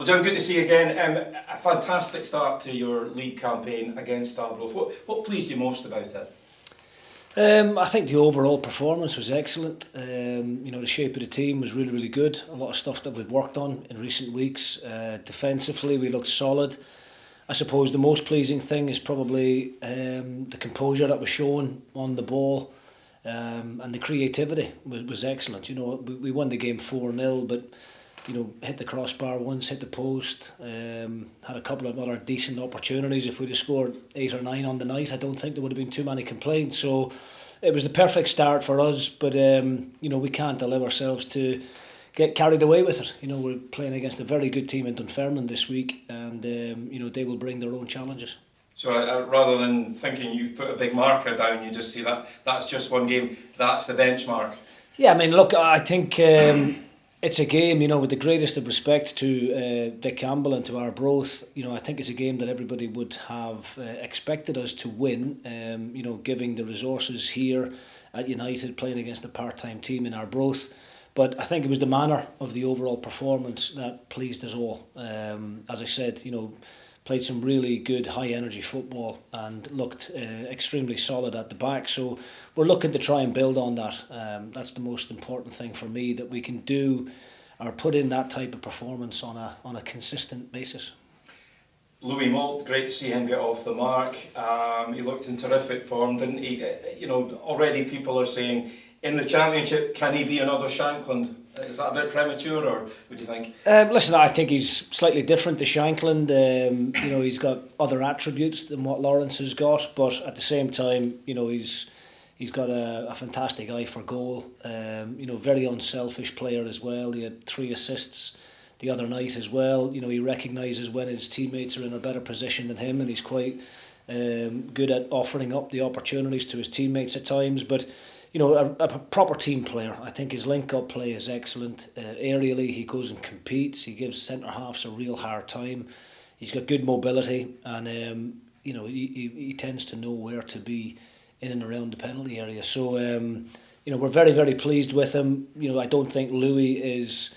John, good to see you again. A fantastic start to your league campaign against Arbroath. What pleased you most about it? I think the overall performance was excellent. The shape of the team was really, really good. A lot of stuff that we've worked on in recent weeks. Defensively, we looked solid. I suppose the most pleasing thing is probably the composure that was shown on the ball, and the creativity was excellent. We won the game 4-0, but hit the crossbar once, hit the post, had a couple of other decent opportunities. If we'd have scored 8 or 9 on the night, I don't think there would have been too many complaints. So it was the perfect start for us, but we can't allow ourselves to get carried away with it. We're playing against a very good team in Dunfermline this week, and they will bring their own challenges. So rather than thinking you've put a big marker down, you just see that's just one game, that's the benchmark. Yeah, I mean, look, I think it's a game, with the greatest of respect to Dick Campbell and to Arbroath. I think it's a game that everybody would have expected us to win, giving the resources here at United, playing against a part-time team in Arbroath. But I think it was the manner of the overall performance that pleased us all. As I said, played some really good high-energy football and looked extremely solid at the back. So we're looking to try and build on that. That's the most important thing for me, that we can do or put in that type of performance on a consistent basis. Louis Moult, great to see him get off the mark. He looked in terrific form, didn't he? Already people are saying, in the Championship, can he be another Shankland? Is that a bit premature, or what do you think? Listen, I think he's slightly different to Shankland. He's got other attributes than what Lawrence has got, but at the same time, he's got a fantastic eye for goal. Very unselfish player as well. He had 3 assists the other night as well. He recognises when his teammates are in a better position than him, and he's quite good at offering up the opportunities to his teammates at times. But a proper team player. I think his link-up play is excellent. Aerially, he goes and competes. He gives centre-halves a real hard time. He's got good mobility, and he tends to know where to be in and around the penalty area. So we're very, very pleased with him. I don't think Louis is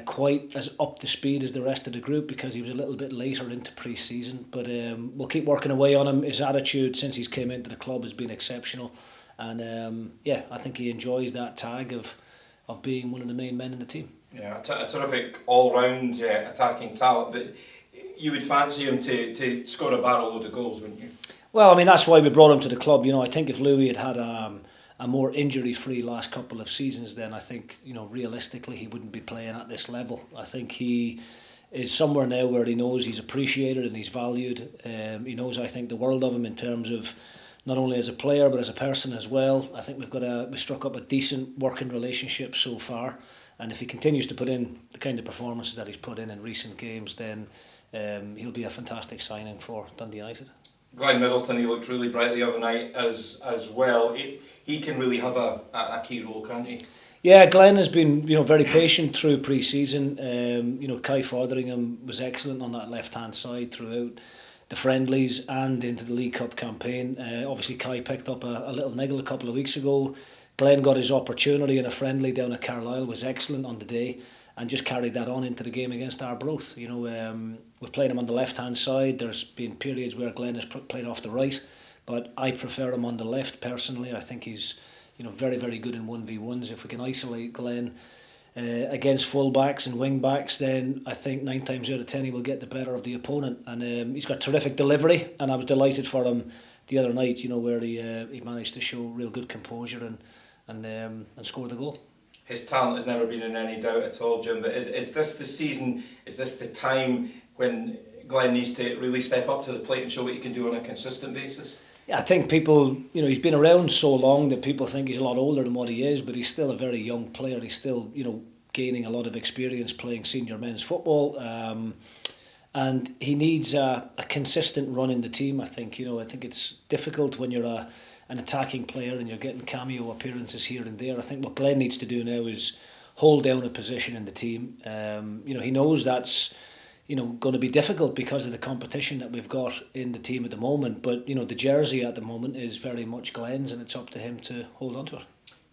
quite as up to speed as the rest of the group, because he was a little bit later into pre-season. But we'll keep working away on him. His attitude since he's came into the club has been exceptional. And I think he enjoys that tag of being one of the main men in the team. Yeah, a terrific all-round attacking talent, but you would fancy him to score a barrel load of goals, wouldn't you? Well, I mean, that's why we brought him to the club. I think if Louis had a more injury-free last couple of seasons, then I think, realistically, he wouldn't be playing at this level. I think he is somewhere now where he knows he's appreciated and he's valued. He knows, I think, the world of him in terms of not only as a player but as a person as well. I think we struck up a decent working relationship so far, and if he continues to put in the kind of performances that he's put in recent games, then he'll be a fantastic signing for Dundee United. Glenn Middleton, he looked really bright the other night as well. He can really have a key role, can't he? Yeah, Glenn has been very patient through pre-season. Kai Fotheringham was excellent on that left-hand side throughout the friendlies and into the League Cup campaign. Obviously Kai picked up a little niggle a couple of weeks ago. Glenn got his opportunity in a friendly down at Carlisle, was excellent on the day, and just carried that on into the game against Arbroath. We've played him on the left hand side. There's been periods where Glenn has played off the right, but I prefer him on the left personally. I think he's very, very good in 1v1s. If we can isolate Glenn against full-backs and wing-backs, then I think 9 times out of 10 he will get the better of the opponent. And he's got terrific delivery, and I was delighted for him the other night, where he managed to show real good composure and score the goal. His talent has never been in any doubt at all, Jim, but is this the season, is this the time when Glenn needs to really step up to the plate and show what he can do on a consistent basis? Yeah, I think people, he's been around so long that people think he's a lot older than what he is, but he's still a very young player. He's still, gaining a lot of experience playing senior men's football, and he needs a consistent run in the team. I think it's difficult when you're an attacking player and you're getting cameo appearances here and there. I think what Glenn needs to do now is hold down a position in the team. He knows that's going to be difficult because of the competition that we've got in the team at the moment. But the jersey at the moment is very much Glenn's, and it's up to him to hold on to it.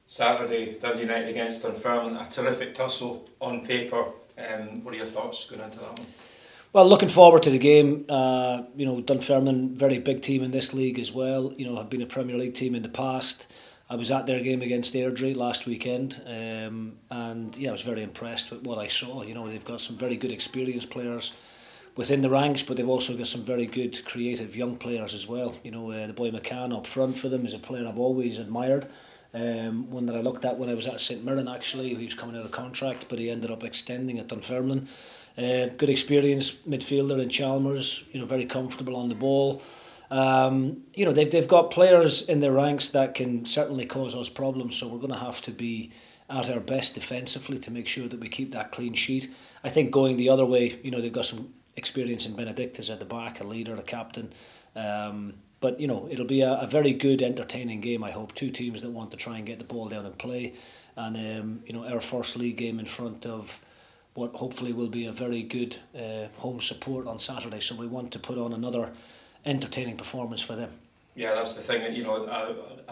Saturday, Dundee United against Dunfermline, a terrific tussle on paper. What are your thoughts going into that one? Well, looking forward to the game. Dunfermline, very big team in this league as well. Have been a Premier League team in the past. I was at their game against Airdrie last weekend, and I was very impressed with what I saw. They've got some very good experienced players within the ranks, but they've also got some very good creative young players as well. The boy McCann up front for them is a player I've always admired. One that I looked at when I was at St Mirren, actually. He was coming out of contract, but he ended up extending at Dunfermline. Good experienced midfielder in Chalmers, very comfortable on the ball. They've got players in their ranks that can certainly cause us problems, so we're going to have to be at our best defensively to make sure that we keep that clean sheet. I think going the other way, they've got some experience in Benedictus at the back, a leader, a captain. But it'll be a very good, entertaining game, I hope. Two teams that want to try and get the ball down and play. And, our first league game in front of what hopefully will be a very good home support on Saturday. So we want to put on another entertaining performance for them. Yeah, that's the thing. An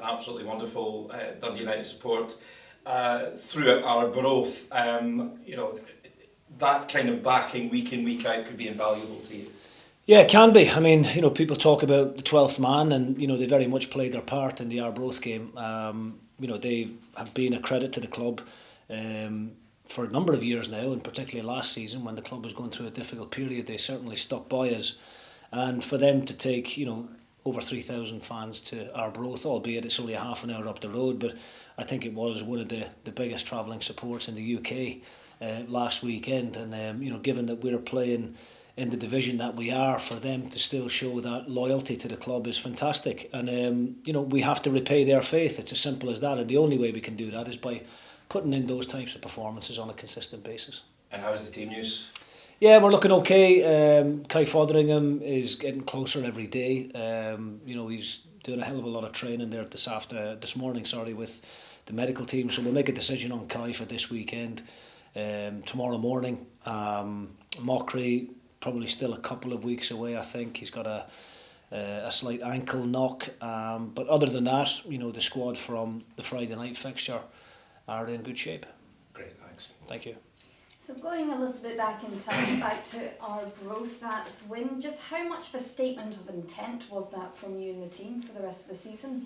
absolutely wonderful Dundee United support throughout our growth. That kind of backing week in, week out could be invaluable to you. Yeah, it can be. I mean, people talk about the 12th man, and they very much played their part in the Arbroath game. They have been a credit to the club for a number of years now, and particularly last season when the club was going through a difficult period. They certainly stuck by us, and for them to take over 3,000 fans to Arbroath, albeit it's only a half an hour up the road, but I think it was one of the biggest travelling supports in the UK last weekend, and given that we're playing in the division that we are, for them to still show that loyalty to the club is fantastic. And we have to repay their faith. It's as simple as that, and the only way we can do that is by putting in those types of performances on a consistent basis. And how's the team news? Yeah, we're looking okay. Kai Fotheringham is getting closer every day. He's doing a hell of a lot of training there this morning with the medical team. So we'll make a decision on Kai for this weekend. Tomorrow morning. Mockery, probably still a couple of weeks away, I think. He's got a slight ankle knock. But other than that, the squad from the Friday night fixture are in good shape. Great, thanks. Thank you. So going a little bit back in time, back to Arbroath, that win, just how much of a statement of intent was that from you and the team for the rest of the season?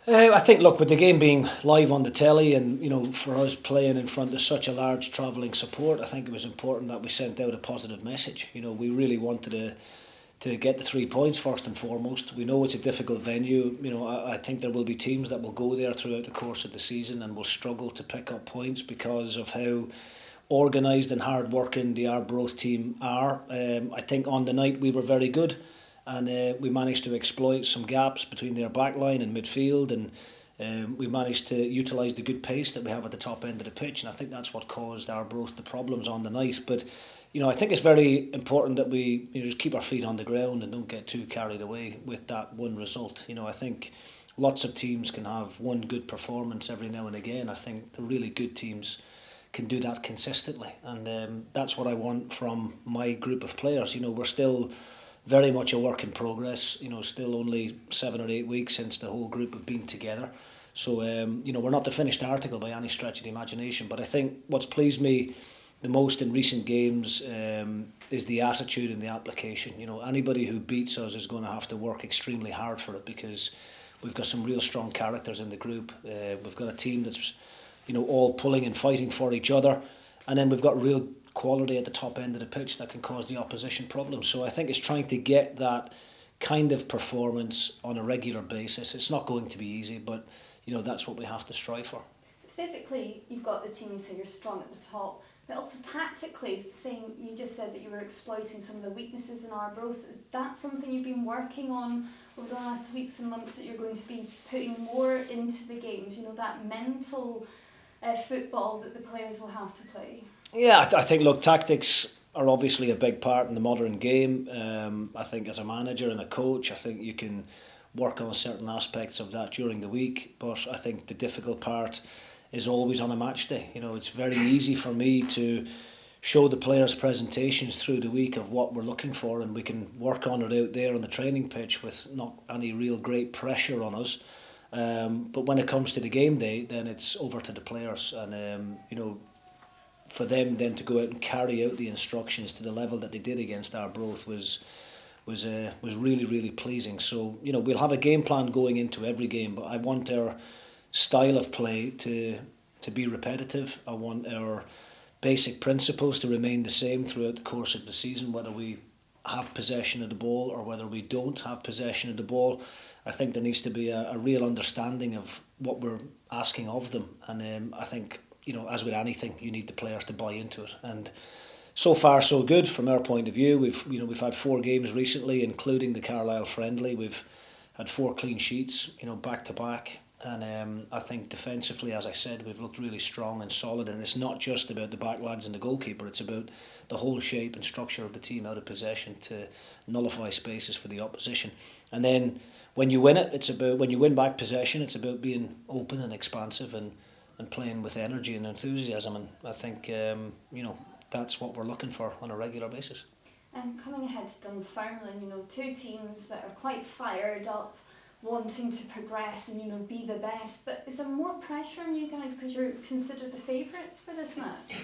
I think, look, with the game being live on the telly and, for us playing in front of such a large travelling support, I think it was important that we sent out a positive message. We really wanted to get the 3 points first and foremost. We know it's a difficult venue. I think there will be teams that will go there throughout the course of the season and will struggle to pick up points because of how organised and hard-working the Arbroath team are. I think on the night we were very good. And we managed to exploit some gaps between their backline and midfield, and we managed to utilise the good pace that we have at the top end of the pitch, and I think that's what caused Arbroath the problems on the night. But I think it's very important that we just keep our feet on the ground and don't get too carried away with that one result. I think lots of teams can have one good performance every now and again. I think the really good teams can do that consistently, and that's what I want from my group of players. We're still very much a work in progress, still only 7 or 8 weeks since the whole group have been together. So, we're not the finished article by any stretch of the imagination, but I think what's pleased me the most in recent games is the attitude and the application. Anybody who beats us is going to have to work extremely hard for it because we've got some real strong characters in the group. We've got a team that's, all pulling and fighting for each other, and then we've got real quality at the top end of the pitch that can cause the opposition problems. So I think it's trying to get that kind of performance on a regular basis. It's not going to be easy, but that's what we have to strive for. Physically, you've got the team, so you're strong at the top, but also tactically, you just said that you were exploiting some of the weaknesses in Arbroath. That's something you've been working on over the last weeks and months, that you're going to be putting more into the games, that mental football that the players will have to play. Yeah, I think, look, tactics are obviously a big part in the modern game. I think as a manager and a coach, I think you can work on certain aspects of that during the week, but I think the difficult part is always on a match day. It's very easy for me to show the players presentations through the week of what we're looking for, and we can work on it out there on the training pitch with not any real great pressure on us. But when it comes to the game day, then it's over to the players, and for them then to go out and carry out the instructions to the level that they did against Arbroath was really, really pleasing. So, we'll have a game plan going into every game, but I want our style of play to be repetitive. I want our basic principles to remain the same throughout the course of the season, whether we have possession of the ball or whether we don't have possession of the ball. I think there needs to be a real understanding of what we're asking of them, and I think, as with anything, you need the players to buy into it. And so far so good from our point of view. We've had 4 games recently, including the Carlisle friendly. We've had 4 clean sheets, back to back. And I think defensively, as I said, we've looked really strong and solid. And it's not just about the back lads and the goalkeeper. It's about the whole shape and structure of the team out of possession to nullify spaces for the opposition. And then when you win it, when you win back possession, it's about being open and expansive and playing with energy and enthusiasm. And I think, that's what we're looking for on a regular basis. And coming ahead to Dunfermline, 2 teams that are quite fired up, wanting to progress and be the best, but is there more pressure on you guys because you're considered the favourites for this match?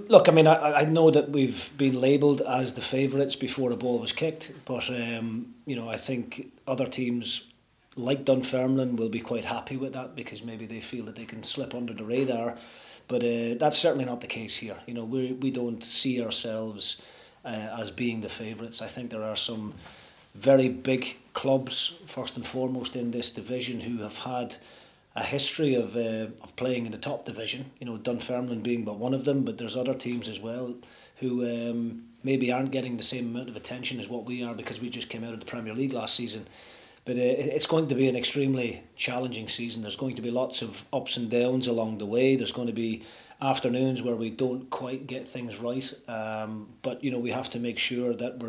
Look, I know that we've been labelled as the favourites before the ball was kicked, but I think other teams like Dunfermline will be quite happy with that because maybe they feel that they can slip under the radar, but that's certainly not the case here. We don't see ourselves as being the favourites. I think there are some very big clubs, first and foremost in this division, who have had a history of playing in the top division. Dunfermline being but one of them, but there's other teams as well who maybe aren't getting the same amount of attention as what we are because we just came out of the Premier League last season. But it's going to be an extremely challenging season. There's going to be lots of ups and downs along the way. There's going to be afternoons where we don't quite get things right. But we have to make sure that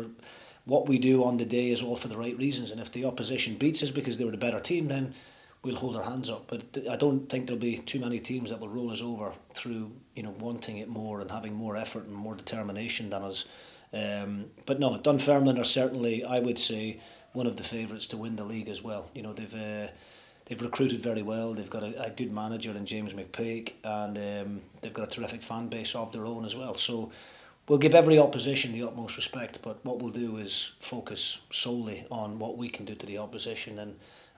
what we do on the day is all for the right reasons. And if the opposition beats us because they were the better team, then we'll hold our hands up. But I don't think there'll be too many teams that will roll us over through wanting it more and having more effort and more determination than us. But no, Dunfermline are certainly, I would say, one of the favourites to win the league as well. They've recruited very well. They've got a good manager in James McPake, and they've got a terrific fan base of their own as well. So we'll give every opposition the utmost respect, but what we'll do is focus solely on what we can do to the opposition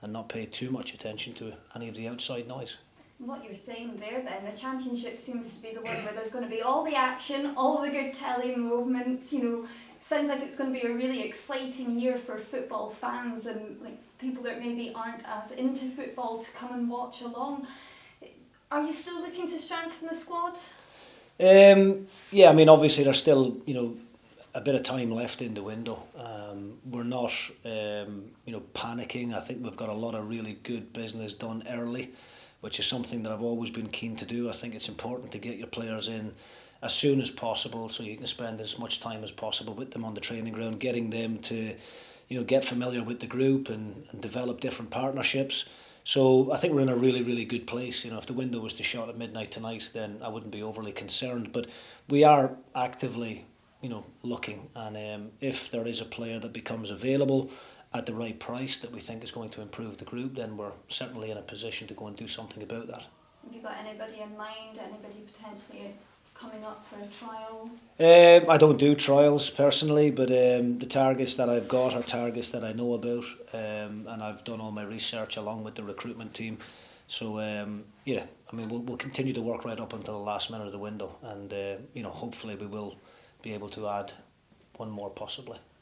and not pay too much attention to any of the outside noise. What you're saying there then, the Championship seems to be the one where there's going to be all the action, all the good telly movements, sounds like it's going to be a really exciting year for football fans and people that maybe aren't as into football to come and watch along. Are you still looking to strengthen the squad? Yeah, obviously there's still, a bit of time left in the window. We're not, panicking. I think we've got a lot of really good business done early, which is something that I've always been keen to do. I think it's important to get your players in as soon as possible so you can spend as much time as possible with them on the training ground, getting them to, get familiar with the group and develop different partnerships. So I think we're in a really, really good place. If the window was to shut at midnight tonight, then I wouldn't be overly concerned. But we are actively, looking. And if there is a player that becomes available at the right price that we think is going to improve the group, then we're certainly in a position to go and do something about that. Have you got anybody in mind, anybody potentially coming up for a trial? I don't do trials personally, but the targets that I've got are targets that I know about, and I've done all my research along with the recruitment team. So we'll continue to work right up until the last minute of the window, and hopefully we will be able to add one more possibly.